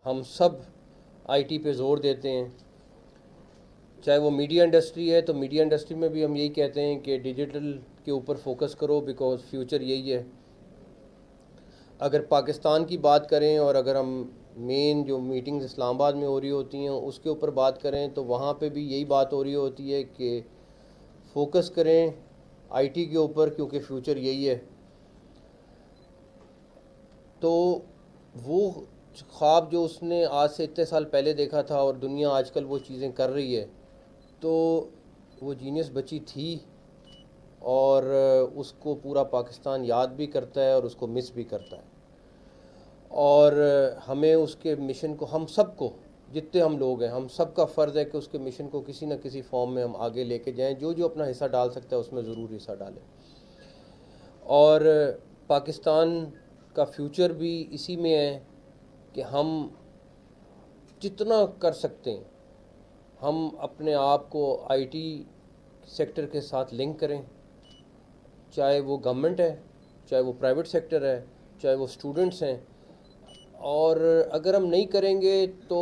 हम सब आईटी पे ज़ोर देते हैं। चाहे वो मीडिया इंडस्ट्री है तो मीडिया इंडस्ट्री में भी हम यही कहते हैं कि डिजिटल के ऊपर फोकस करो, बिकॉज़ फ्यूचर यही है। अगर पाकिस्तान की बात करें और अगर हम मेन जो मीटिंग्स इस्लामाबाद में हो रही होती हैं उसके ऊपर बात करें तो वहाँ पे भी यही बात हो रही होती है कि फोकस करें आईटी के ऊपर, क्योंकि फ्यूचर यही है। तो वो ख्वाब जो उसने आज से इतने साल पहले देखा था और दुनिया आजकल वो चीज़ें कर रही है, तो वो जीनियस बची थी और उसको पूरा पाकिस्तान याद भी करता है और उसको मिस भी करता है। और हमें उसके मिशन को, हम सबको, जितने हम लोग हैं, हम सब का फ़र्ज़ है कि उसके मिशन को किसी न किसी फॉर्म में हम आगे लेके जाएं। जो जो अपना हिस्सा डाल सकता है उसमें ज़रूर हिस्सा डालें। और पाकिस्तान का फ्यूचर भी इसी में है कि हम जितना कर सकते हैं हम अपने आप को आईटी सेक्टर के साथ लिंक करें, चाहे वो गवर्नमेंट है, चाहे वो प्राइवेट सेक्टर है, चाहे वो स्टूडेंट्स हैं। और अगर हम नहीं करेंगे तो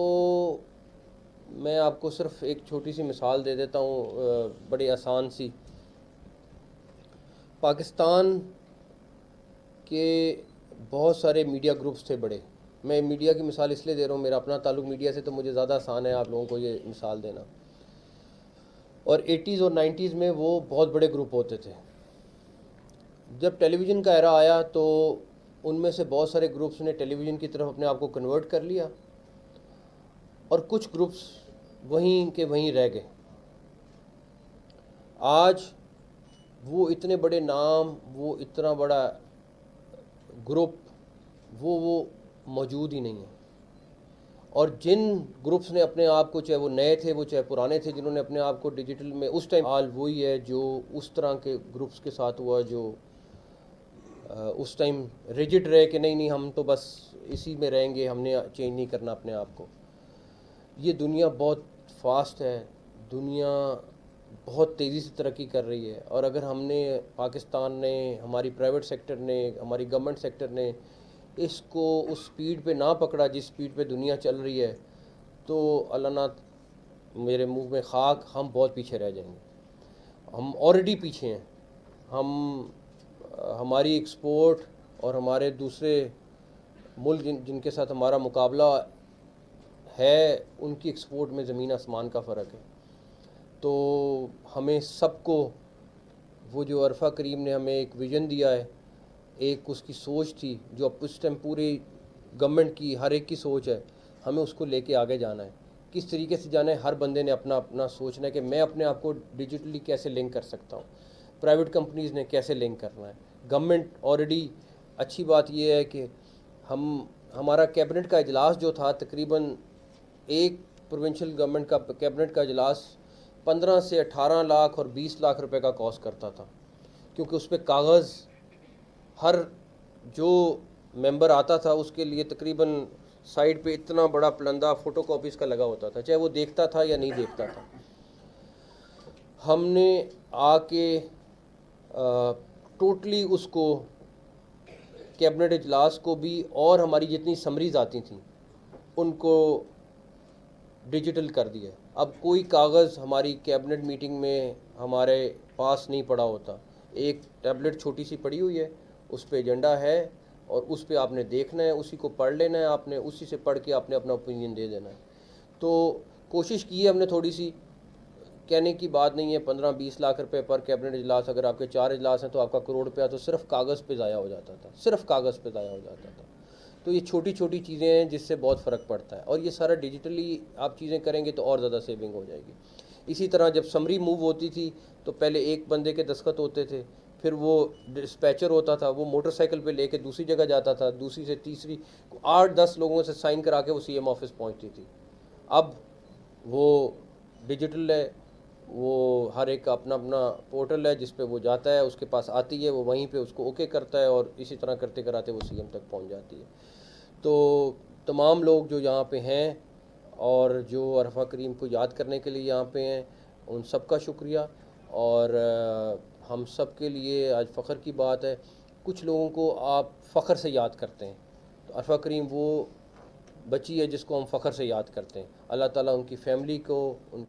मैं आपको सिर्फ एक छोटी सी मिसाल दे देता हूँ, बड़ी आसान सी। पाकिस्तान के बहुत सारे मीडिया ग्रुप्स थे बड़े। मैं मीडिया की मिसाल इसलिए दे रहा हूँ, मेरा अपना ताल्लुक़ मीडिया से, तो मुझे ज़्यादा आसान है आप लोगों को ये मिसाल देना। और 80s और 90s में वो बहुत बड़े ग्रुप होते थे। जब टेलीविज़न का एरा आया तो उनमें से बहुत सारे ग्रुप्स ने टेलीविज़न की तरफ अपने आप को कन्वर्ट कर लिया और कुछ ग्रुप्स वहीं के वहीं रह गए। आज वो इतने बड़े नाम, वो इतना बड़ा ग्रुप, वो मौजूद ही नहीं है। और जिन ग्रुप्स ने अपने आप को, चाहे वो नए थे वो चाहे पुराने थे, जिन्होंने अपने आप को डिजिटल में उस टाइम, हाल वही है जो उस तरह के ग्रुप्स के साथ हुआ जो उस टाइम रिजिड रहे कि नहीं नहीं हम तो बस इसी में रहेंगे, हमने चेंज नहीं करना अपने आप को। ये दुनिया बहुत फास्ट है, दुनिया बहुत तेज़ी से तरक्की कर रही है। और अगर हमने, पाकिस्तान ने, हमारी प्राइवेट सेक्टर ने, हमारी गवर्नमेंट सेक्टर ने इसको उस स्पीड पे ना पकड़ा जिस स्पीड पे दुनिया चल रही है, तो अल्लाह ना मेरे मुंह में खाक, हम बहुत पीछे रह जाएंगे। हम ऑलरेडी पीछे हैं। हम हमारी एक्सपोर्ट और हमारे दूसरे मुल्क जिनके साथ हमारा मुकाबला है, उनकी एक्सपोर्ट में ज़मीन आसमान का फ़र्क है। तो हमें सबको, वो जो अरफा करीम ने हमें एक विज़न दिया है, एक उसकी सोच थी जो अब उस टाइम पूरी गवर्नमेंट की, हर एक की सोच है, हमें उसको लेके आगे जाना है। किस तरीके से जाना है, हर बंदे ने अपना अपना सोचना है कि मैं अपने आप को डिजिटली कैसे लिंक कर सकता हूँ। प्राइवेट कंपनीज़ ने कैसे लिंक करना है, गवर्नमेंट ऑलरेडी। अच्छी बात यह है कि हमारा कैबिनेट का इजलास जो था, तकरीबन एक प्रोविंशियल गवर्नमेंट का कैबिनेट का इजलास 15 से 18 लाख और 20 लाख रुपए का कॉस्ट करता था, क्योंकि उस पर कागज़, हर जो मेंबर आता था उसके लिए तकरीबन साइड पे इतना बड़ा पलंदा फ़ोटोकॉपीज़ का लगा होता था, चाहे वो देखता था या नहीं देखता था। हमने आके टोटली उसको, कैबिनेट इजलास को भी और हमारी जितनी समरीज़ आती थी उनको डिजिटल कर दिया। अब कोई कागज़ हमारी कैबिनेट मीटिंग में हमारे पास नहीं पड़ा होता। एक टैबलेट छोटी सी पड़ी हुई है, उस पर एजेंडा है और उस पर आपने देखना है, उसी को पढ़ लेना है आपने, उसी से पढ़ के आपने अपना ओपिनियन दे देना है। तो कोशिश की है हमने थोड़ी सी, कहने की बात नहीं है। 15-20 लाख रुपए पर कैबिनेट इजलास, अगर आपके 4 इजलास हैं तो आपका करोड़ रुपया तो सिर्फ कागज़ पे ज़ाया हो जाता था, सिर्फ कागज़ पे ज़ाया हो जाता था। तो ये छोटी छोटी चीज़ें हैं जिससे बहुत फ़र्क पड़ता है, और ये सारा डिजिटली आप चीज़ें करेंगे तो और ज़्यादा सेविंग हो जाएगी। इसी तरह जब समरी मूव होती थी तो पहले एक बंदे के दस्तखत होते थे, फिर वो डिस्पैचर होता था, वो मोटरसाइकिल पे लेके दूसरी जगह जाता था, दूसरी से तीसरी, 8-10 लोगों से साइन करा के वो सीएम ऑफिस पहुंचती थी। अब वो डिजिटल है, वो हर एक का अपना अपना पोर्टल है जिस पे वो जाता है, उसके पास आती है, वो वहीं पे उसको ओके करता है और इसी तरह करते कराते वो सीएम तक पहुंच जाती है। तो तमाम लोग जो यहाँ पे हैं और जो अरफा करीम को याद करने के लिए यहाँ पे हैं, उन सब का शुक्रिया। और हम सब के लिए आज फ़ख्र की बात है। कुछ लोगों को आप फ़ख्र से याद करते हैं, तो अरफा करीम वो बची है जिसको हम फ़ख्र से याद करते हैं। अल्लाह ताला उनकी फ़ैमिली को, उन